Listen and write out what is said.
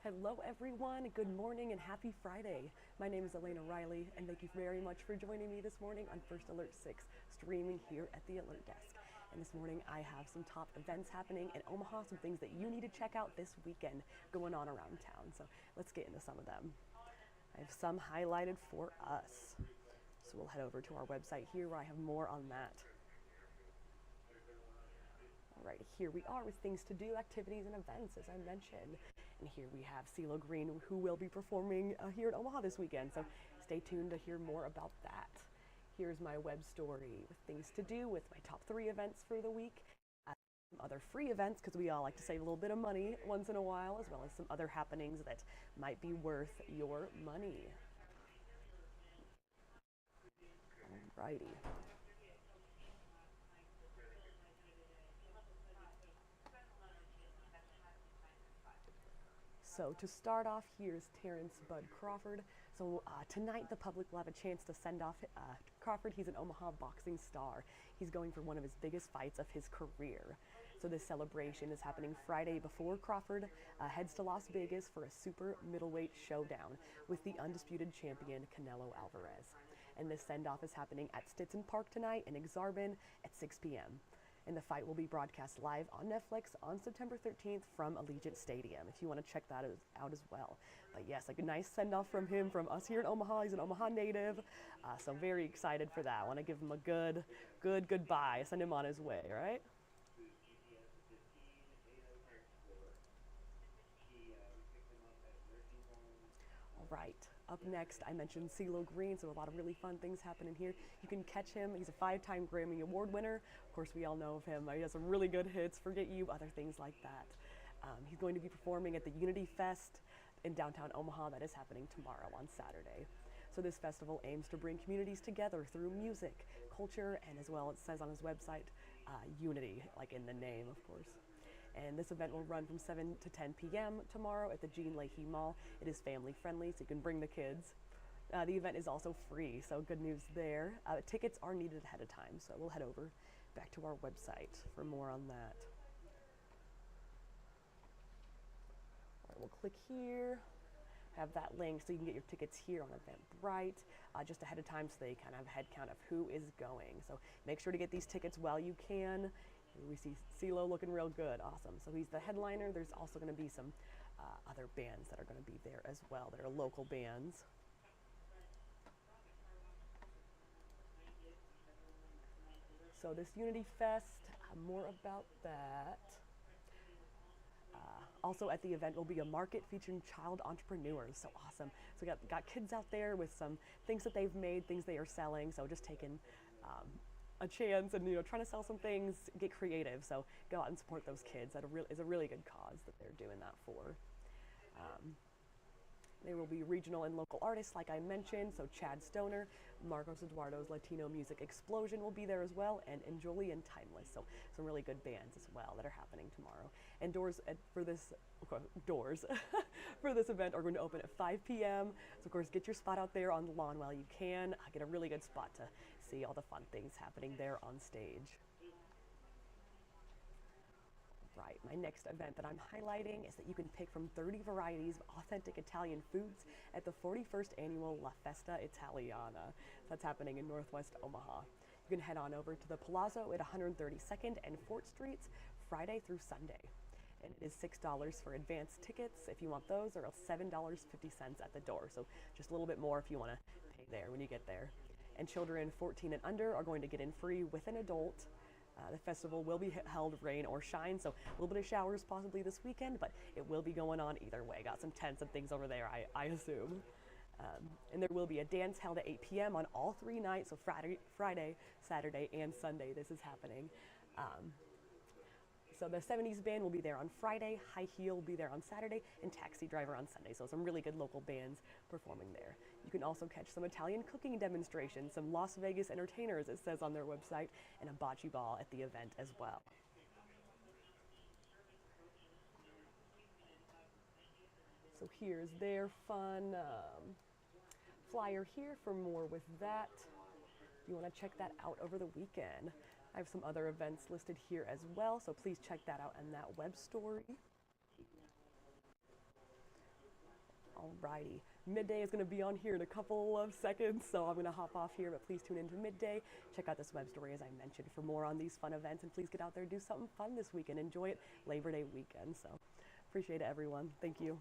Hello, everyone. Good morning and happy Friday. My name is Elena Riley, and thank you very much for joining me this morning on First Alert 6, streaming here at the Alert Desk. And this morning, I have some top events happening in Omaha, some things that you need to check out this weekend going on around town. So let's get into some of them. I have some highlighted for us. So we'll head over to our website here where I have more on that. All right, here we are with things to do, activities, and events, as I mentioned. And here we have CeeLo Green, who will be performing here in Omaha this weekend. So stay tuned to hear more about that. Here's my web story with things to do with my top 3 events for the week. Some other free events, because we all like to save a little bit of money once in a while, as well as some other happenings that might be worth your money. Alrighty. So to start off, here's Terrence Bud Crawford. So tonight the public will have a chance to send off Crawford. He's an Omaha boxing star. He's going for one of his biggest fights of his career. So this celebration is happening Friday before Crawford heads to Las Vegas for a super middleweight showdown with the undisputed champion Canelo Alvarez. And this send-off is happening at Stetson Park tonight in Exarban at 6 p.m. And the fight will be broadcast live on Netflix on September 13th from Allegiant Stadium, if you want to check that out as well. But yes, like a nice send-off from him, from us here in Omaha. He's an Omaha native, so I'm very excited for that. I want to give him a good goodbye, send him on his way, right? All right, up next, I mentioned CeeLo Green, so a lot of really fun things happening here. You can catch him. He's a 5-time Grammy Award winner. Of course, we all know of him. He has some really good hits, Forget You, other things like that. He's going to be performing at the Unity Fest in downtown Omaha that is happening tomorrow on Saturday. So this festival aims to bring communities together through music, culture, and as well, it says on his website, unity, like in the name, of course. And this event will run from 7 to 10 p.m. tomorrow at the Jean Leahy Mall. It is family friendly, so you can bring the kids. The event is also free, so good news there. Tickets are needed ahead of time, so we'll head over back to our website for more on that. All right, we'll click here, have that link so you can get your tickets here on Eventbrite just ahead of time, so they kind of have a head count of who is going. So make sure to get these tickets while you can. We see CeeLo looking real good. Awesome. So he's the headliner. There's also going to be some other bands that are going to be there as well. That are local bands. So this Unity Fest, more about that. Also at the event will be a market featuring child entrepreneurs. So awesome. So we got kids out there with some things that they've made, things they are selling. So just taking a chance and trying to sell some things, get creative. So go out and support those kids. That is a really good cause that they're doing that for. There will be regional and local artists, like I mentioned. So Chad Stoner, Marcos Eduardo's Latino Music Explosion will be there as well, and Enjoli and Timeless. So some really good bands as well that are happening tomorrow. And doors for this for this event are going to open at 5 p.m. So of course, get your spot out there on the lawn while you can. Get a really good spot to see all the fun things happening there on stage. Right, my next event that I'm highlighting is that you can pick from 30 varieties of authentic Italian foods at the 41st annual La Festa Italiana. That's happening in Northwest Omaha. You can head on over to the Palazzo at 132nd and 4th Streets Friday through Sunday. And it is $6 for advance tickets if you want those, or $7.50 at the door. So just a little bit more if you want to pay there when you get there. And children 14 and under are going to get in free with an adult. The festival will be held rain or shine, so a little bit of showers possibly this weekend, but it will be going on either way. Got some tents and things over there, I assume. And there will be a dance held at 8 p.m. on all 3 nights, so Friday, Saturday, and Sunday this is happening. So the 70s band will be there on Friday, High Heel will be there on Saturday, and Taxi Driver on Sunday. So some really good local bands performing there. You can also catch some Italian cooking demonstrations, some Las Vegas entertainers, it says on their website, and a bocce ball at the event as well. So here's their fun flyer here for more with that. If you want to check that out over the weekend. I have some other events listed here as well, so please check that out in that web story. Alrighty, Midday is going to be on here in a couple of seconds, so I'm going to hop off here, but please tune into Midday. Check out this web story, as I mentioned, for more on these fun events, and please get out there and do something fun this weekend. Enjoy it Labor Day weekend. So appreciate it, everyone. Thank you.